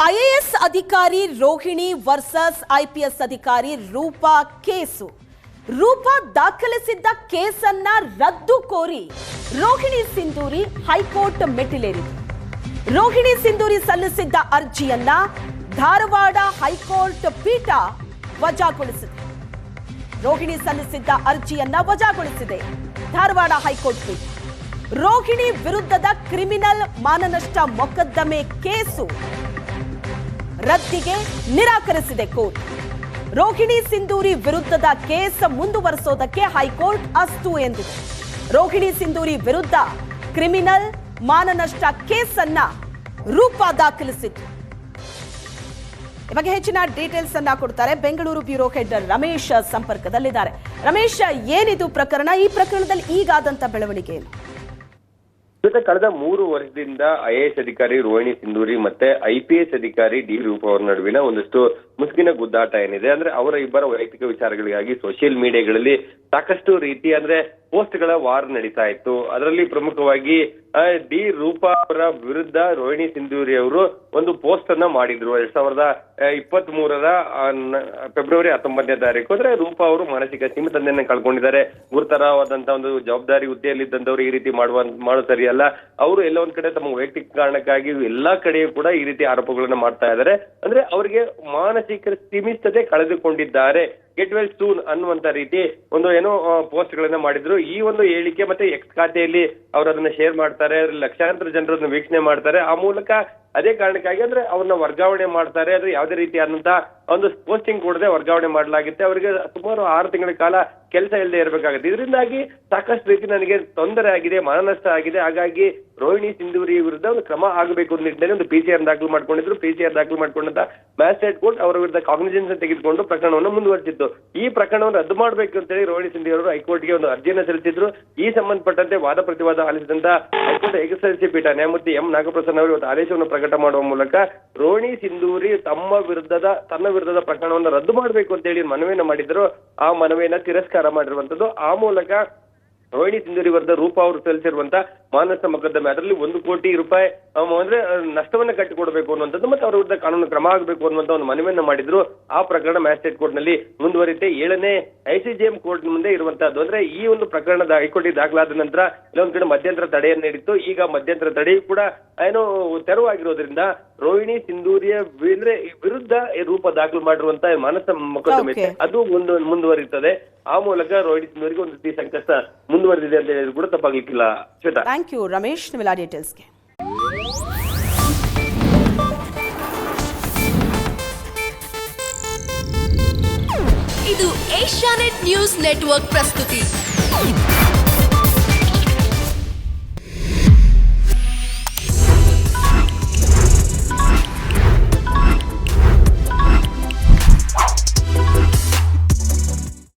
IAS ಅಧಿಕಾರಿ Rohini versus IPS ಅಧಿಕಾರಿ Roopa case. Roopa ದಾಖಲಿಸಿದ್ದ ಕೇಸನ್ನ ರದ್ದು ಕೋರಿ ರೋಹಿಣಿ ಸಿಂಧೂರಿ ಹೈಕೋರ್ಟ್ ಮೆಟ್ಟಿಲೇರಿತು. ರೋಹಿಣಿ ಸಿಂಧೂರಿ ಸಲ್ಲಿಸಿದ್ದ ಅರ್ಜಿಯನ್ನ ಧಾರವಾಡ ಹೈಕೋರ್ಟ್ ಪೀಠ ವಜಾಗೊಳಿಸಿದೆ. ರೋಹಿಣಿ ಸಲ್ಲಿಸಿದ್ದ ಅರ್ಜಿಯನ್ನ ವಜಾಗೊಳಿಸಿದೆ ಧಾರವಾಡ ಹೈಕೋರ್ಟ್ ಪೀಠ. ರೋಹಿಣಿ ವಿರುದ್ಧದ ಕ್ರಿಮಿನಲ್ ಮಾನನಷ್ಟ ಮೊಕದ್ದಮೆ ಕೇಸು ರದ್ದಿಗೆ ನಿರಾಕರಿಸಿದೆ ಕೋರ್ಟ್. ರೋಹಿಣಿ ಸಿಂಧೂರಿ ವಿರುದ್ಧದ ಕೇಸ್ ಮುಂದುವರಿಸೋದಕ್ಕೆ ಹೈಕೋರ್ಟ್ ಅಸ್ತು ಎಂದಿದೆ. ರೋಹಿಣಿ ಸಿಂಧೂರಿ ವಿರುದ್ಧ ಕ್ರಿಮಿನಲ್ ಮಾನನಷ್ಟ ಕೇಸನ್ನ ರೂಪಾ ದಾಖಲಿಸಿತ್ತು. ಈ ಬಗ್ಗೆ ಹೆಚ್ಚಿನ ಡೀಟೇಲ್ಸ್ ಅನ್ನ ಕೊಡ್ತಾರೆ ಬೆಂಗಳೂರು ಬ್ಯೂರೋ ಹೆಡ್ ರಮೇಶ್ ಸಂಪರ್ಕದಲ್ಲಿದ್ದಾರೆ. ರಮೇಶ್, ಏನಿದು ಪ್ರಕರಣ? ಈ ಪ್ರಕರಣದಲ್ಲಿ ಈಗಾದಂತ ಬೆಳವಣಿಗೆ ಏನು? ಜೊತೆ ಕಳೆದ 3 ವರ್ಷದಿಂದ ಐಎಎಸ್ ಅಧಿಕಾರಿ ರೋಹಿಣಿ ಸಿಂಧೂರಿ ಮತ್ತೆ ಐಪಿಎಸ್ ಅಧಿಕಾರಿ ಡಿ ರೂಪಾ ಅವರ ನಡುವಿನ ಒಂದಷ್ಟು ಮುಸುಕಿನ ಗುದ್ದಾಟ ಏನಿದೆ ಅಂದ್ರೆ ಅವರ ಇಬ್ಬರ ವೈಯಕ್ತಿಕ ವಿಚಾರಗಳಿಗಾಗಿ ಸೋಷಿಯಲ್ ಮೀಡಿಯಾಗಳಲ್ಲಿ ಸಾಕಷ್ಟು ರೀತಿ ಅಂದ್ರೆ ಪೋಸ್ಟ್ಗಳ ವಾರ್ ನಡೀತಾ ಇತ್ತು. ಅದರಲ್ಲಿ ಪ್ರಮುಖವಾಗಿ ಡಿ ರೂಪಾ ಅವರ ವಿರುದ್ಧ ರೋಹಿಣಿ ಸಿಂಧೂರಿ ಅವರು ಒಂದು ಪೋಸ್ಟ್ ಅನ್ನ ಮಾಡಿದ್ರು 2023 ಫೆಬ್ರವರಿ 19ನೇ ತಾರೀಕು. ಅಂದ್ರೆ ರೂಪಾ ಅವರು ಮಾನಸಿಕ ಸೀಮಿತತೆಯನ್ನ ಕಳ್ಕೊಂಡಿದ್ದಾರೆ, ಗುರುತರವಾದಂತಹ ಒಂದು ಜವಾಬ್ದಾರಿ ಹುದ್ದೆಯಲ್ಲಿದ್ದಂತವ್ರು ಈ ರೀತಿ ಮಾಡೋ ಸರಿಯಲ್ಲ, ಅವರು ಎಲ್ಲ ಒಂದ್ ಕಡೆ ತಮ್ಮ ವೈಯಕ್ತಿಕ ಕಾರಣಕ್ಕಾಗಿ ಎಲ್ಲಾ ಕಡೆಯೂ ಕೂಡ ಈ ರೀತಿ ಆರೋಪಗಳನ್ನ ಮಾಡ್ತಾ ಇದ್ದಾರೆ. ಅಂದ್ರೆ ಅವರಿಗೆ ಮಾನಸಿಕ ಸೀಮಿತತೆ ಕಳೆದುಕೊಂಡಿದ್ದಾರೆ, ಗೆಟ್ ವೆಲ್ ಸೂನ್ ಅನ್ನುವಂತ ರೀತಿ ಒಂದು ಏನೋ ಪೋಸ್ಟ್ ಗಳನ್ನ ಮಾಡಿದ್ರು. ಈ ಒಂದು ಹೇಳಿಕೆ ಮತ್ತೆ ಎಕ್ಸ್ ಖಾತೆಯಲ್ಲಿ ಅವರು ಅದನ್ನ ಶೇರ್ ಮಾಡ್ತಾರೆ, ಲಕ್ಷಾಂತರ ಜನರು ಅದನ್ನ ವೀಕ್ಷಣೆ ಮಾಡ್ತಾರೆ. ಆ ಮೂಲಕ ಅದೇ ಕಾರಣಕ್ಕಾಗಿ ಅಂದ್ರೆ ಅವ್ರನ್ನ ವರ್ಗಾವಣೆ ಮಾಡ್ತಾರೆ. ಅದು ಯಾವುದೇ ರೀತಿಯಾದಂತಹ ಒಂದು ಪೋಸ್ಟಿಂಗ್ ಕೊಡದೆ ವರ್ಗಾವಣೆ ಮಾಡಲಾಗುತ್ತೆ. ಅವರಿಗೆ ಸುಮಾರು 6 ತಿಂಗಳ ಕಾಲ ಕೆಲಸ ಇಲ್ಲದೆ ಇರಬೇಕಾಗುತ್ತೆ. ಇದರಿಂದಾಗಿ ಸಾಕಷ್ಟು ರೀತಿ ನನಗೆ ತೊಂದರೆ ಆಗಿದೆ, ಮಾನನಷ್ಟ ಆಗಿದೆ. ಹಾಗಾಗಿ ರೋಹಿಣಿ ಸಿಂಧೂರಿ ವಿರುದ್ಧ ಒಂದು ಕ್ರಮ ಆಗಬೇಕು ಅಂತ ನಿಟ್ಟಿನಲ್ಲಿ ಒಂದು ಪಿಸಿಆರ್ ದಾಖಲು ಮಾಡ್ಕೊಂಡಿದ್ರು. ಪಿಸಿಆರ್ ದಾಖಲು ಮಾಡ್ಕೊಂಡಂತ ಮ್ಯಾಜಿಸ್ಟ್ರೇಟ್ ಕೋರ್ಟ್ ಅವರ ವಿರುದ್ಧ ಕಾಗ್ನಿಜೆನ್ಸ್ ತೆಗೆದುಕೊಂಡು ಪ್ರಕರಣವನ್ನು ಮುಂದುವರೆಸಿತ್ತು. ಈ ಪ್ರಕರಣವನ್ನು ರದ್ದು ಮಾಡಬೇಕು ಅಂತ ಹೇಳಿ ರೋಹಿಣಿ ಸಿಂಧೂರಿ ಅವರು ಹೈಕೋರ್ಟ್ಗೆ ಒಂದು ಅರ್ಜಿಯನ್ನು ಸಲ್ಲಿಸಿದ್ರು. ಈ ಸಂಬಂಧಪಟ್ಟಂತೆ ವಾದ ಪ್ರತಿವಾದ ಆಲಿಸಿದಂತ ಹೈಕೋರ್ಟ್ ಏಕಸದಸ್ಯ ಪೀಠ ನ್ಯಾಯಮೂರ್ತಿ ಎಂ ನಾಗಪ್ರಸನ್ನ ಅವರು ಇವತ್ತು ಆದೇಶವನ್ನು ಪ್ರಕಟ ಮಾಡುವ ಮೂಲಕ ರೋಹಿಣಿ ಸಿಂಧೂರಿ ತನ್ನ ವಿರುದ್ಧದ ಪ್ರಕರಣವನ್ನು ರದ್ದು ಮಾಡಬೇಕು ಅಂತ ಹೇಳಿ ಮನವಿಯನ್ನು ಮಾಡಿದ್ರು. ಆ ಮನವಿಯನ್ನ ತಿರಸ್ಕಾರ ಮಾಡಿರುವಂತದ್ದು. ಆ ಮೂಲಕ ರೋಹಿಣಿ ಸಿಂಧೂರಿ ವಿರುದ್ಧ ರೂಪಾ ಅವರು ಸಲ್ಲಿಸಿರುವಂತ ಮಾನನಷ್ಟ ಮೊಕದ್ದಮೆ ಅದರಲ್ಲಿ 1 ಕೋಟಿ ರೂಪಾಯಿ ಅಂದ್ರೆ ನಷ್ಟವನ್ನ ಕಟ್ಟಿಕೊಡಬೇಕು ಅನ್ನುವಂಥದ್ದು ಮತ್ತೆ ಅವರ ವಿರುದ್ಧ ಕಾನೂನು ಕ್ರಮ ಆಗಬೇಕು ಅನ್ನುವಂತ ಒಂದು ಮನವಿಯನ್ನ ಮಾಡಿದ್ರು. ಆ ಪ್ರಕರಣ ಮ್ಯಾಜಿಸ್ಟ್ರೇಟ್ ಕೋರ್ಟ್ ನಲ್ಲಿ ಮುಂದುವರಿತೆ 7ನೇ ICJM ಕೋರ್ಟ್ ಮುಂದೆ ಇರುವಂತಹದ್ದು. ಅಂದ್ರೆ ಈ ಒಂದು ಪ್ರಕರಣದ ಹೈಕೋರ್ಟ್ ದಾಖಲಾದ ನಂತರ ಕೆಲವೊಂದ್ ಕಡೆ ಮಧ್ಯಂತರ ತಡೆಯನ್ನು ನೀಡಿತ್ತು. ಈಗ ಮಧ್ಯಂತರ ತಡೆ ಕೂಡ ಏನೋ ತೆರವಾಗಿರೋದ್ರಿಂದ ರೋಹಿಣಿ ಸಿಂಧೂರಿಯ ವಿರುದ್ಧ ರೂಪ ದಾಖಲು ಮಾಡಿರುವಂತ ಮಾನಸ ಮೊಕದ್ದಮೆ ಅದು ಮುಂದುವರಿಯುತ್ತದೆ. ಆ ಮೂಲಕ ರೋಹಿಣಿ ಸಿಂಧೂರಿಗೆ ಒಂದು ರೀತಿ ಸಂಕಷ್ಟ ಮುಂದುವರೆದಿದೆ ಅಂತ ಹೇಳಿದ್ರು ಕೂಡ ತಪ್ಪಾಗ್ಲಿಕ್ಕಿಲ್ಲ. ಶ್ವೇತಾ, ಥ್ಯಾಂಕ್ ಯು ರಮೇಶ್ ನಿಮ್ಮೆಲ್ಲ ಡೀಟೇಲ್ಸ್ಗೆ. ಇದು ಏಷ್ಯಾನೆಟ್ ನ್ಯೂಸ್ ನೆಟ್ವರ್ಕ್ ಪ್ರಸ್ತುತಿ.